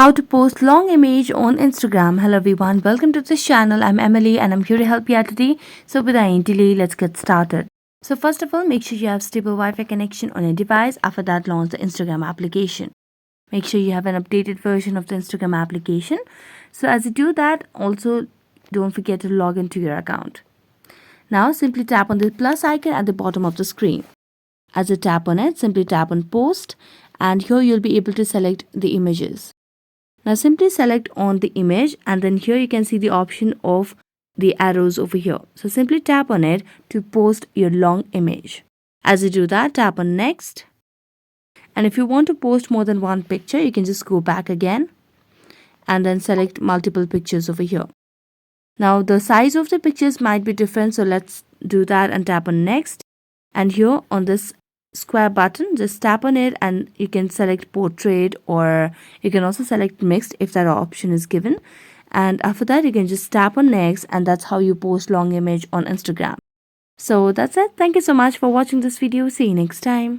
How to post long image on Instagram. Hello everyone, welcome to this channel. I'm Emily and I'm here to help you out today. So without any delay, let's get started. So first of all, make sure you have stable Wi-Fi connection on your device. After that, launch the Instagram application. Make sure you have an updated version of the Instagram application. So as you do that, also don't forget to log into your account. Now simply tap on the plus icon at the bottom of the screen. As you tap on it, simply tap on post and here you'll be able to select the images. Now simply select on the image and then here you can see the option of the arrows over here. So simply tap on it to post your long image. As you do that, tap on next. And if you want to post more than one picture, you can just go back again and then select multiple pictures over here. Now the size of the pictures might be different, so let's do that and tap on next. And here on this square button, just tap on it and you can select portrait, or you can also select mixed if that option is given. And after that you can just tap on next, and that's how you post long image on Instagram. So that's it. Thank you so much for watching this video. See you next time.